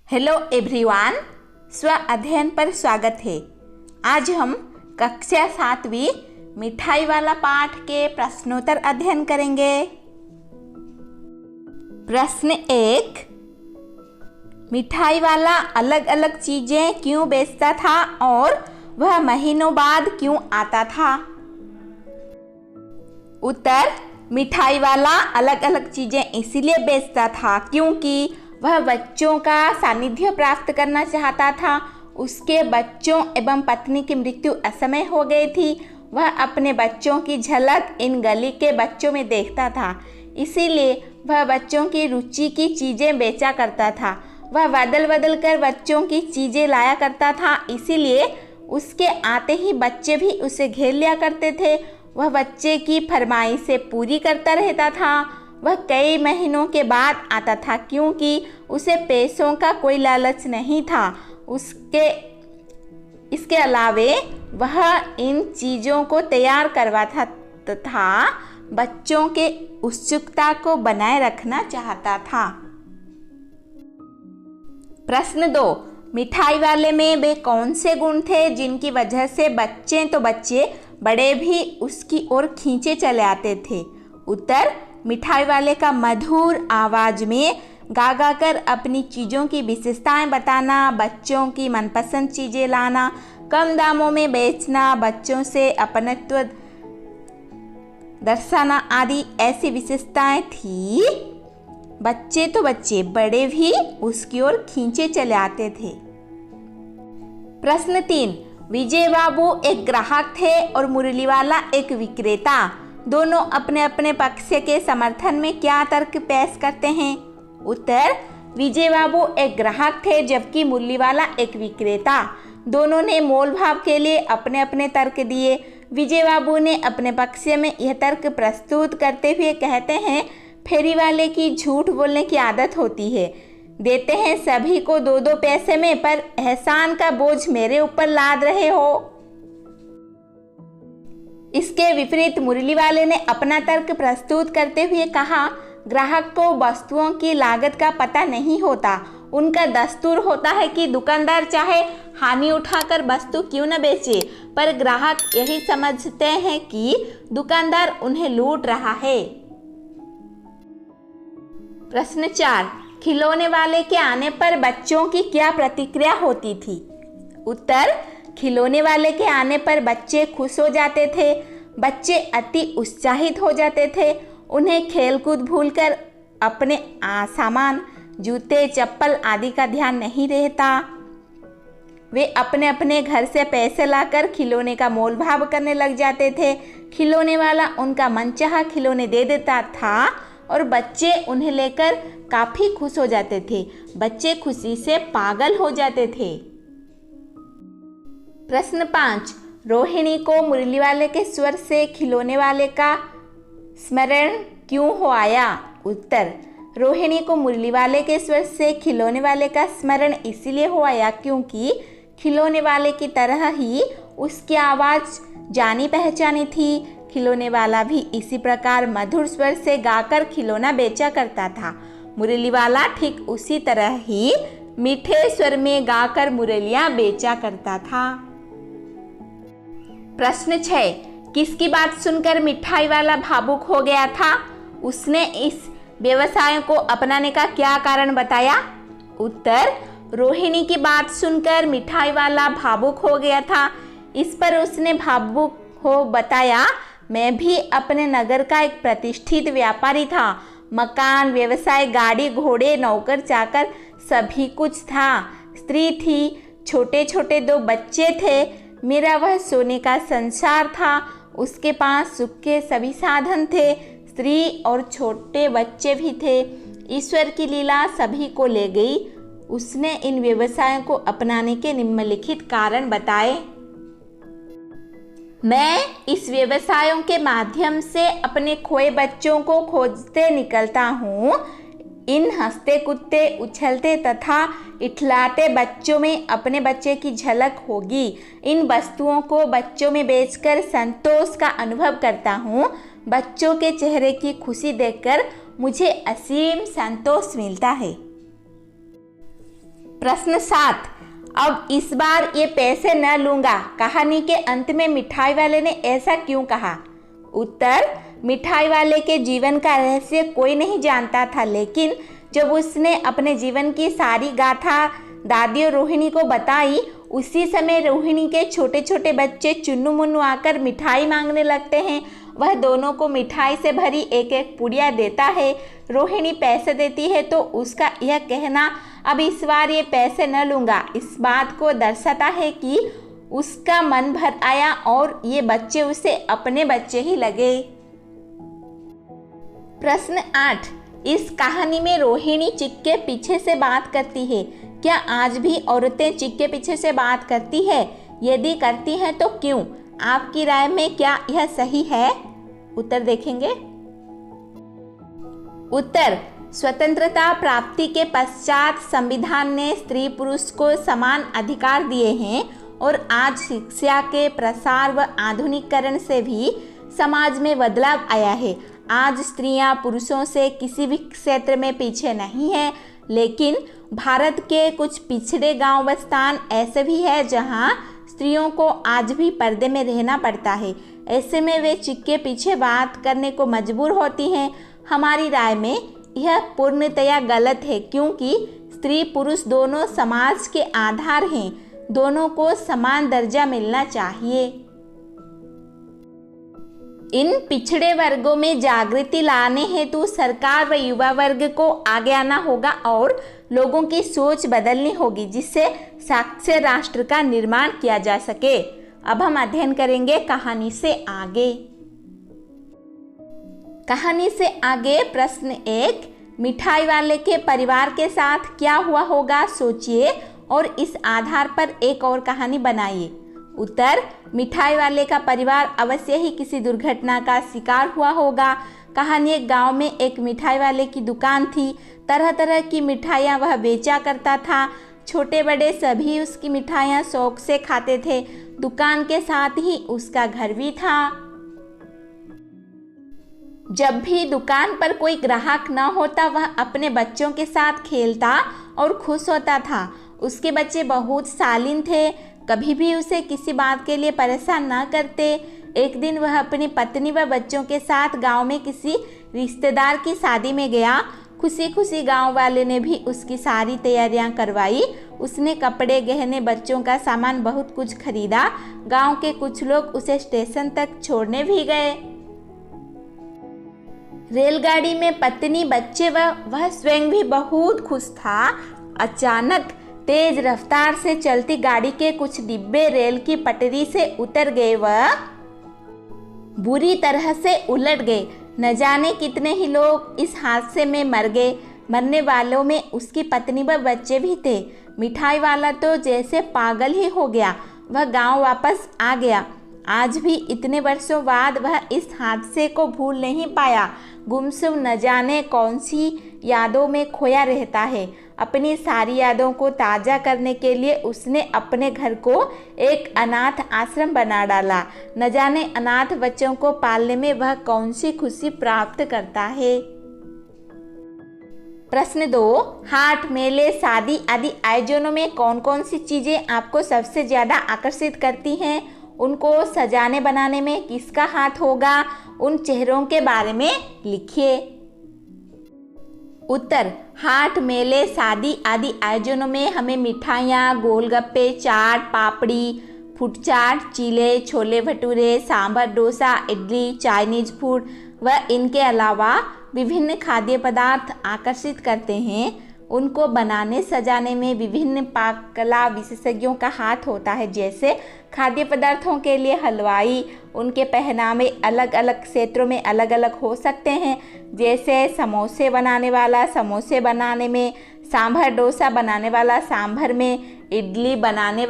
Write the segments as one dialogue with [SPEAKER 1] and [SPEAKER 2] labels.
[SPEAKER 1] Hello everyone, स्व अध्ययन पर स्वागत है। आज हम कक्षा 7वीं मिठाई वाला पाठ के प्रश्नोत्तर अध्ययन करेंगे। प्रश्न 1, मिठाई वाला अलग अलग चीजें क्यों बेचता था और वह महीनों बाद क्यों आता था? उत्तर, मिठाई वाला अलग अलग चीजें इसीलिए बेचता था क्योंकि वह बच्चों का सानिध्य प्राप्त करना चाहता था। उसके बच्चों एवं पत्नी की मृत्यु असमय हो गई थी। वह अपने बच्चों की झलक इन गली के बच्चों में देखता था, इसीलिए वह बच्चों की रुचि की चीज़ें बेचा करता था। वह बदल बदल कर बच्चों की चीज़ें लाया करता था, इसीलिए उसके आते ही बच्चे भी उसे घेर लिया करते थे। वह बच्चे की फरमाइशें पूरी करता रहता था। वह कई महीनों के बाद आता था क्योंकि उसे पैसों का कोई लालच नहीं था। इसके अलावे वह इन चीज़ों को तैयार करवाता तथा बच्चों के उत्सुकता को बनाए रखना चाहता था। प्रश्न 2, मिठाई वाले में वे कौन से गुण थे जिनकी वजह से बच्चे तो बच्चे बड़े भी उसकी ओर खींचे चले आते थे? उत्तर, मिठाई वाले का मधुर आवाज़ में गा गा कर अपनी चीज़ों की विशेषताएं बताना, बच्चों की मनपसंद चीज़ें लाना, कम दामों में बेचना, बच्चों से अपनत्व दर्शाना आदि ऐसी विशेषताएं थी। बच्चे तो बच्चे बड़े भी उसकी ओर खींचे चले आते थे। प्रश्न 3, विजय बाबू एक ग्राहक थे और मुरली वाला एक विक्रेता। दोनों अपने अपने पक्ष के समर्थन में क्या तर्क पेश करते हैं? उत्तर, विजय बाबू एक ग्राहक थे जबकि मुरली वाला एक विक्रेता। दोनों ने मोल भाव के लिए अपने अपने तर्क दिए। विजय बाबू ने अपने पक्ष में यह तर्क प्रस्तुत करते हुए कहते हैं, फेरी वाले की झूठ बोलने की आदत होती है। देते हैं सभी को 2-2 पैसे में, पर एहसान का बोझ मेरे ऊपर लाद रहे हो। इसके विपरीत मुरली वाले ने अपना तर्क प्रस्तुत करते हुए कहा, ग्राहक को वस्तुओं की लागत का पता नहीं होता। उनका दस्तूर होता है कि दुकानदार चाहे हानि उठाकर वस्तु क्यों न बेचे, पर ग्राहक यही समझते हैं कि दुकानदार उन्हें लूट रहा है। प्रश्न 4, खिलौने वाले के आने पर बच्चों की क्या प्रतिक्रिया होती थी? उत्तर, खिलौने वाले के आने पर बच्चे खुश हो जाते थे। बच्चे अति उत्साहित हो जाते थे। उन्हें खेलकूद भूलकर अपने सामान, जूते, चप्पल आदि का ध्यान नहीं रहता। वे अपने अपने घर से पैसे लाकर खिलौने का मोल भाव करने लग जाते थे। खिलौने वाला उनका मनचाहा खिलौने दे देता था और बच्चे उन्हें लेकर काफ़ी खुश हो जाते थे। बच्चे खुशी से पागल हो जाते थे। प्रश्न 5, रोहिणी को मुरली वाले के स्वर से खिलौने वाले का स्मरण क्यों हो आया? उत्तर, रोहिणी को मुरली वाले के स्वर से खिलौने वाले का स्मरण इसीलिए हो आया क्योंकि खिलौने वाले की तरह ही उसकी आवाज़ जानी पहचानी थी। खिलौने वाला भी इसी प्रकार मधुर स्वर से गाकर खिलौना बेचा करता था। मुरली वाला ठीक उसी तरह ही मीठे स्वर में गाकर मुरलियाँ बेचा करता था। प्रश्न 6, किसकी बात सुनकर मिठाई वाला भावुक हो गया था? उसने इस व्यवसाय को अपनाने का क्या कारण बताया? उत्तर, रोहिणी की बात सुनकर मिठाई वाला भावुक हो गया था। इस पर उसने भावुक हो बताया, मैं भी अपने नगर का एक प्रतिष्ठित व्यापारी था। मकान, व्यवसाय, गाड़ी, घोड़े, नौकर चाकर सभी कुछ था। स्त्री थी, छोटे छोटे 2 बच्चे थे। मेरा वह सोने का संसार था। उसके पास सुख के सभी साधन थे। स्त्री और छोटे बच्चे भी थे। ईश्वर की लीला सभी को ले गई। उसने इन व्यवसायों को अपनाने के निम्नलिखित कारण बताए। मैं इस व्यवसायों के माध्यम से अपने खोए बच्चों को खोजते निकलता हूँ। इन हंसते कूदते, उछलते तथा इठलाते बच्चों में अपने बच्चे की झलक होगी। इन वस्तुओं को बच्चों में बेचकर संतोष का अनुभव करता हूँ। बच्चों के चेहरे की खुशी देखकर मुझे असीम संतोष मिलता है। प्रश्न 7, अब इस बार ये पैसे न लूंगा, कहानी के अंत में मिठाई वाले ने ऐसा क्यों कहा? उत्तर, मिठाई वाले के जीवन का रहस्य कोई नहीं जानता था, लेकिन जब उसने अपने जीवन की सारी गाथा दादी और रोहिणी को बताई, उसी समय रोहिणी के छोटे छोटे बच्चे चुन्नू मुन्नू आकर मिठाई मांगने लगते हैं। वह दोनों को मिठाई से भरी एक एक पुड़िया देता है। रोहिणी पैसे देती है तो उसका यह कहना, अब इस बार ये पैसे न लूँगा, इस बात को दर्शाता है कि उसका मन भर आया और ये बच्चे उसे अपने बच्चे ही लगे। प्रश्न 8, इस कहानी में रोहिणी चिक के पीछे से बात करती है। क्या आज भी औरतें चिक के पीछे से बात करती है? यदि करती हैं तो क्यों? आपकी राय में क्या यह सही है? उत्तर देखेंगे। उत्तर, स्वतंत्रता प्राप्ति के पश्चात संविधान ने स्त्री पुरुष को समान अधिकार दिए हैं और आज शिक्षा के प्रसार व आधुनिकीकरण से भी समाज में बदलाव आया है। आज स्त्रियां पुरुषों से किसी भी क्षेत्र में पीछे नहीं है, लेकिन भारत के कुछ पिछड़े गांव व स्थान ऐसे भी है जहां स्त्रियों को आज भी पर्दे में रहना पड़ता है। ऐसे में वे चिक के पीछे बात करने को मजबूर होती हैं। हमारी राय में यह पूर्णतया गलत है, क्योंकि स्त्री पुरुष दोनों समाज के आधार हैं। दोनों को समान दर्जा मिलना चाहिए। इन पिछड़े वर्गों में जागृति लाने हेतु सरकार व युवा वर्ग को आगे आना होगा और लोगों की सोच बदलनी होगी, जिससे साक्षर राष्ट्र का निर्माण किया जा सके। अब हम अध्ययन करेंगे कहानी से आगे। कहानी से आगे प्रश्न 1, मिठाई वाले के परिवार के साथ क्या हुआ होगा, सोचिए और इस आधार पर एक और कहानी बनाइए। उत्तर, मिठाई वाले का परिवार अवश्य ही किसी दुर्घटना का शिकार हुआ होगा। कहानी, एक गांव में एक मिठाई वाले की दुकान थी। तरह तरह की मिठाइयाँ वह बेचा करता था। छोटे बड़े सभी उसकी मिठाइयाँ शौक से खाते थे। दुकान के साथ ही उसका घर भी था। जब भी दुकान पर कोई ग्राहक न होता, वह अपने बच्चों के साथ खेलता और खुश होता था। उसके बच्चे बहुत शालीन थे, कभी भी उसे किसी बात के लिए परेशान न करते। एक दिन वह अपनी पत्नी व बच्चों के साथ गांव में किसी रिश्तेदार की शादी में गया। खुशी खुशी गांव वाले ने भी उसकी सारी तैयारियां करवाई। उसने कपड़े, गहने, बच्चों का सामान बहुत कुछ खरीदा। गांव के कुछ लोग उसे स्टेशन तक छोड़ने भी गए। रेलगाड़ी में पत्नी, बच्चे व वह स्वयं भी बहुत खुश था। अचानक तेज रफ्तार से चलती गाड़ी के कुछ डिब्बे रेल की पटरी से उतर गए व बुरी तरह से उलट गए। न जाने कितने ही लोग इस हादसे में मर गए। मरने वालों में उसकी पत्नी व बच्चे भी थे। मिठाई वाला तो जैसे पागल ही हो गया। वह गांव वापस आ गया। आज भी इतने वर्षों बाद वह इस हादसे को भूल नहीं पाया। गुमसुम न जाने कौन सी यादों में खोया रहता है। अपनी सारी यादों को ताज़ा करने के लिए उसने अपने घर को एक अनाथ आश्रम बना डाला। न जाने अनाथ बच्चों को पालने में वह कौन सी खुशी प्राप्त करता है। प्रश्न 2, हाट, मेले, शादी आदि आयोजनों में कौन कौन सी चीज़ें आपको सबसे ज़्यादा आकर्षित करती हैं? उनको सजाने बनाने में किसका हाथ होगा? उन चेहरों के बारे में लिखिए। उत्तर, हाट, मेले, शादी आदि आयोजनों में हमें मिठाइयाँ, गोलगप्पे, चाट, पापड़ी, फूड चाट, चीले, छोले भटूरे, सांभर, डोसा, इडली, चाइनीज फूड व इनके अलावा विभिन्न खाद्य पदार्थ आकर्षित करते हैं। उनको बनाने सजाने में विभिन्न पाक कला विशेषज्ञों का हाथ होता है। जैसे खाद्य पदार्थों के लिए हलवाई, उनके पहनावे अलग अलग क्षेत्रों में अलग अलग हो सकते हैं। जैसे समोसे बनाने वाला समोसे बनाने में, सांभर डोसा बनाने वाला सांभर में, इडली बनाने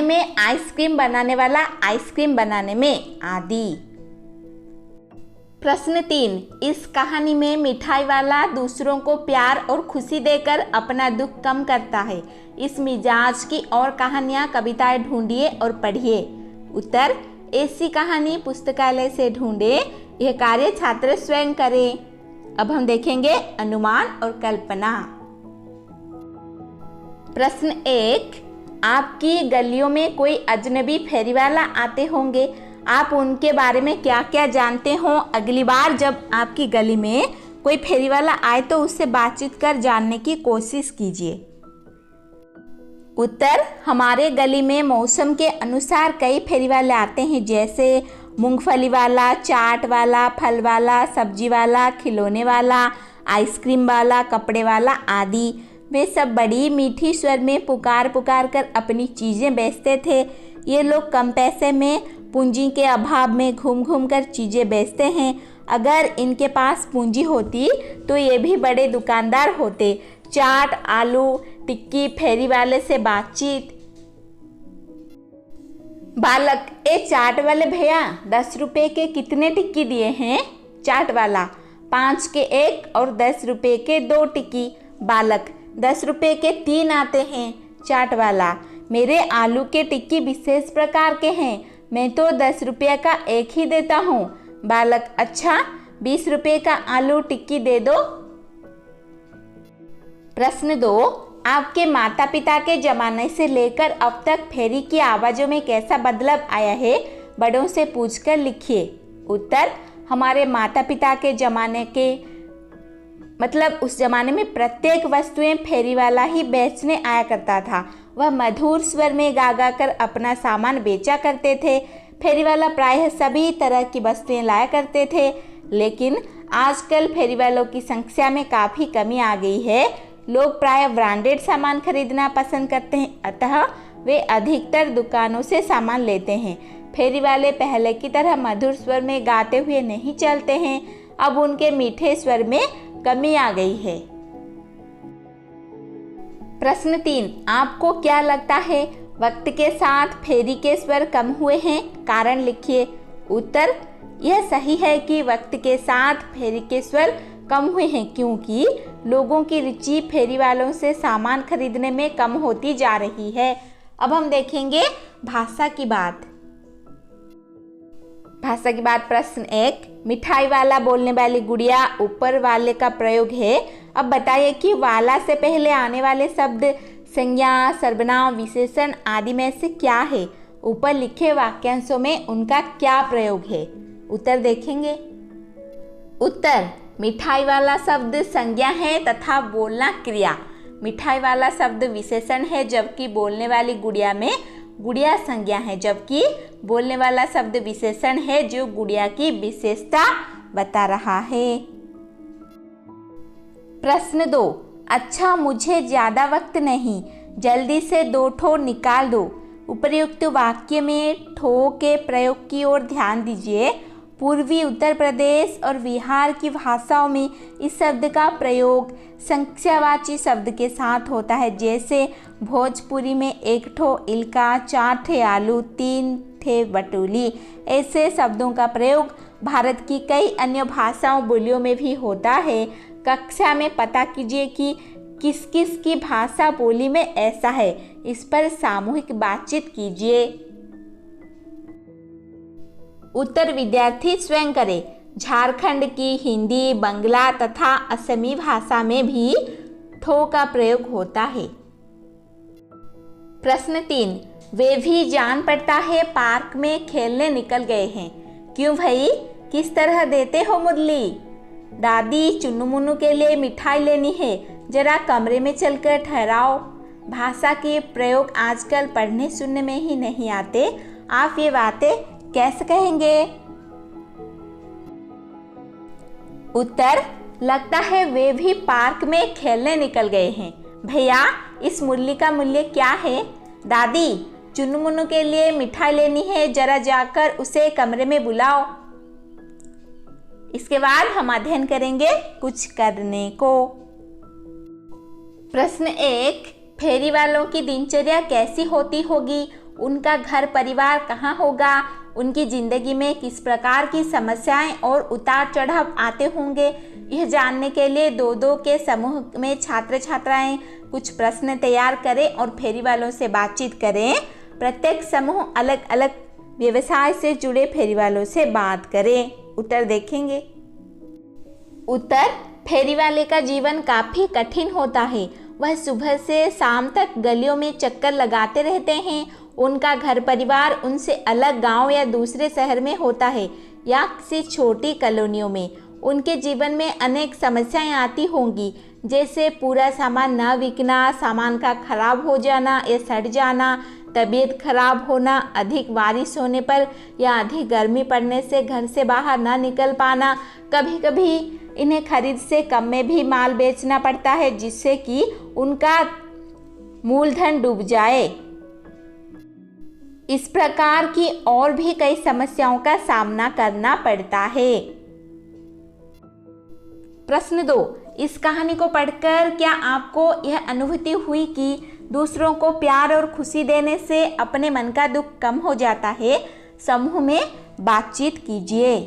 [SPEAKER 1] में, आइसक्रीम बनाने वाला आइसक्रीम बनाने में आदि। प्रश्न 3, इस कहानी में मिठाई वाला दूसरों को प्यार और खुशी देकर अपना दुख कम करता है। इस मिजाज की और कहानियाँ, कविताएं ढूंढिए और पढ़िए। उत्तर, ऐसी कहानी पुस्तकालय से ढूंढे। यह कार्य छात्र स्वयं करें। अब हम देखेंगे अनुमान और कल्पना। प्रश्न 1, आपकी गलियों में कोई अजनबी फेरीवाला आते होंगे, आप उनके बारे में क्या क्या जानते हो? अगली बार जब आपकी गली में कोई फेरीवाला आए तो उससे बातचीत कर जानने की कोशिश कीजिए। उत्तर, हमारे गली में मौसम के अनुसार कई फेरीवाले आते हैं, जैसे मूंगफली वाला, चाट वाला, फल वाला, सब्जी वाला, खिलौने वाला, आइसक्रीम वाला, कपड़े वाला आदि। वे सब बड़ी मीठी स्वर में पुकार पुकार कर अपनी चीज़ें बेचते थे। ये लोग कम पैसे में, पूंजी के अभाव में घूम घूम कर चीज़ें बेचते हैं। अगर इनके पास पूंजी होती तो ये भी बड़े दुकानदार होते। चाट, आलू टिक्की, फेरी वाले से बातचीत। बालक, ए चाट वाले भैया 10 रुपए के कितने टिक्की दिए हैं? चाट वाला, 5 के 1 और 10 रुपए के 2 टिक्की। बालक, 10 रुपए के 3 आते हैं। चाट वाला, मेरे आलू के टिक्की विशेष प्रकार के हैं, मैं तो 10 रुपये का एक ही देता हूँ। बालक, अच्छा 20 रुपये का आलू टिक्की दे दो। प्रश्न 2, आपके माता पिता के ज़माने से लेकर अब तक फेरी की आवाज़ों में कैसा बदलाव आया है? बड़ों से पूछकर लिखिए। उत्तर, हमारे माता पिता के ज़माने के मतलब उस ज़माने में प्रत्येक वस्तुएं फेरी वाला ही बेचने आया करता था। वह मधुर स्वर में गा गा कर अपना सामान बेचा करते थे। फेरी वाला प्रायः सभी तरह की वस्तुएं लाया करते थे, लेकिन आजकल फेरी वालों की संख्या में काफ़ी कमी आ गई है। लोग प्रायः ब्रांडेड सामान खरीदना पसंद करते हैं, अतः वे अधिकतर दुकानों से सामान लेते हैं। फेरी वाले पहले की तरह मधुर स्वर में गाते हुए नहीं चलते हैं, अब उनके मीठे स्वर में कमी आ गई है। प्रश्न 3, आपको क्या लगता है वक्त के साथ फेरी के स्वर कम हुए हैं? कारण लिखिए। उत्तर, यह सही है कि वक्त के साथ फेरी के स्वर कम हुए हैं, क्योंकि लोगों की रुचि फेरी वालों से सामान खरीदने में कम होती जा रही है। अब हम देखेंगे भाषा की बात। भाषा की बात। प्रश्न 1, मिठाई वाला बोलने वाली गुड़िया ऊपर वाले का प्रयोग है। अब बताइए कि वाला से पहले आने वाले शब्द संज्ञा, सर्वनाम, विशेषण आदि में से क्या है? ऊपर लिखे वाक्यांशों में उनका क्या प्रयोग है? उत्तर देखेंगे। उत्तर, मिठाई वाला शब्द संज्ञा है तथा बोलना क्रिया। मिठाई वाला शब्द विशेषण है, जबकि बोलने वाली गुड़िया में गुड़िया संज्ञा है, जबकि बोलने वाला शब्द विशेषण है जो गुड़िया की विशेषता बता रहा है। प्रश्न 2, अच्छा मुझे ज़्यादा वक्त नहीं, जल्दी से 2 ठो निकाल दो। उपर्युक्त वाक्य में ठो के प्रयोग की ओर ध्यान दीजिए। पूर्वी उत्तर प्रदेश और बिहार की भाषाओं में इस शब्द का प्रयोग संख्यावाची शब्द के साथ होता है, जैसे भोजपुरी में 1 ठो इल्का, 4 ठे आलू, 3 ठे बटुली। ऐसे शब्दों का प्रयोग भारत की कई अन्य भाषाओं बोलियों में भी होता है। कक्षा में पता कीजिए कि किस किस की भाषा बोली में ऐसा है, इस पर सामूहिक बातचीत कीजिए। उत्तर विद्यार्थी स्वयं करें। झारखंड की हिंदी, बंगला तथा असमी भाषा में भी ठो का प्रयोग होता है। प्रश्न 3, वे भी जान पड़ता है पार्क में खेलने निकल गए हैं। क्यों भाई, किस तरह देते हो मुरली? दादी, चुन्नू मुन्नू के लिए मिठाई लेनी है, जरा कमरे में चलकर ठहराओ। भाषा के प्रयोग आजकल पढ़ने सुनने में ही नहीं आते, आप ये बातें कैसे कहेंगे? उत्तर, लगता है वे भी पार्क में खेलने निकल गए हैं। भैया, इस मुरली का मूल्य क्या है? दादी, चुन्नू मुन्नू के लिए मिठाई लेनी है, जरा जाकर उसे कमरे में बुलाओ। इसके बाद हम अध्ययन करेंगे कुछ करने को। प्रश्न 1, फेरी वालों की दिनचर्या कैसी होती होगी? उनका घर परिवार कहाँ होगा? उनकी जिंदगी में किस प्रकार की समस्याएं और उतार चढ़ाव आते होंगे? यह जानने के लिए 2-2 के समूह में छात्र छात्राएं कुछ प्रश्न तैयार करें और फेरी वालों से बातचीत करें। प्रत्येक समूह अलग अलग व्यवसाय से जुड़े फेरी वालों से बात करें। उत्तर देखेंगे। उत्तर, फेरी वाले का जीवन काफ़ी कठिन होता है। वह सुबह से शाम तक गलियों में चक्कर लगाते रहते हैं। उनका घर परिवार उनसे अलग गांव या दूसरे शहर में होता है या किसी छोटी कॉलोनियों में। उनके जीवन में अनेक समस्याएं आती होंगी, जैसे पूरा सामान न बिकना, सामान का खराब हो जाना या सड़ जाना, तबीयत खराब होना, अधिक बारिश होने पर या अधिक गर्मी पड़ने से घर से बाहर ना निकल पाना। कभी कभी इन्हें खरीद से कम में भी माल बेचना पड़ता है, जिससे कि उनका मूलधन डूब जाए। इस प्रकार की और भी कई समस्याओं का सामना करना पड़ता है। प्रश्न 2, इस कहानी को पढ़कर क्या आपको यह अनुभूति हुई कि दूसरों को प्यार और खुशी देने से अपने मन का दुख कम हो जाता है? समूह में बातचीत कीजिए।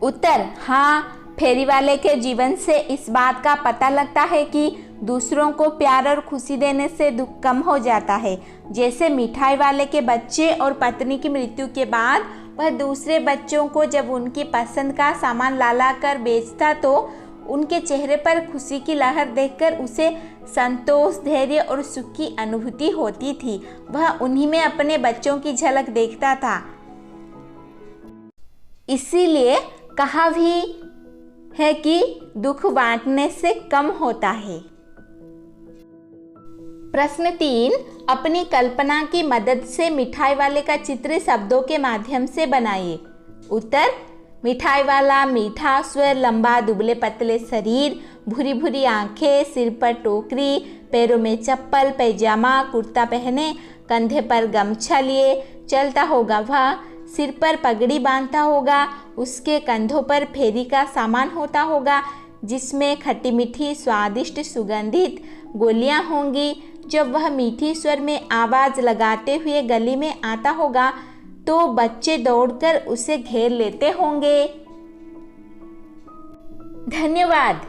[SPEAKER 1] उत्तर, हाँ, फेरी वाले के जीवन से इस बात का पता लगता है कि दूसरों को प्यार और खुशी देने से दुख कम हो जाता है। जैसे मिठाई वाले के बच्चे और पत्नी की मृत्यु के बाद वह दूसरे बच्चों को जब उनकी पसंद का सामान ला कर बेचता तो उनके चेहरे पर खुशी की लहर देखकर उसे संतोष, धैर्य और सुख की अनुभूति होती थी। वह उन्हीं में अपने बच्चों की झलक देखता था। इसीलिए कहा भी है कि दुख बांटने से कम होता है। प्रश्न 3, अपनी कल्पना की मदद से मिठाई वाले का चित्र शब्दों के माध्यम से बनाइए। उत्तर, मिठाई वाला मीठा स्वर, लंबा दुबले पतले शरीर, भूरी भूरी आंखें, सिर पर टोकरी, पैरों में चप्पल, पैजामा कुर्ता पहने, कंधे पर गमछा लिए चलता होगा। वह सिर पर पगड़ी बांधता होगा। उसके कंधों पर फेरी का सामान होता होगा, जिसमें खट्टी मीठी स्वादिष्ट सुगंधित गोलियां होंगी। जब वह मीठी स्वर में आवाज़ लगाते हुए गली में आता होगा तो बच्चे दौड़कर उसे घेर लेते होंगे। धन्यवाद।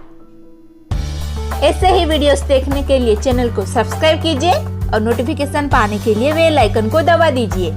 [SPEAKER 1] ऐसे ही वीडियोस देखने के लिए चैनल को सब्सक्राइब कीजिए और नोटिफिकेशन पाने के लिए बेल आइकन को दबा दीजिए।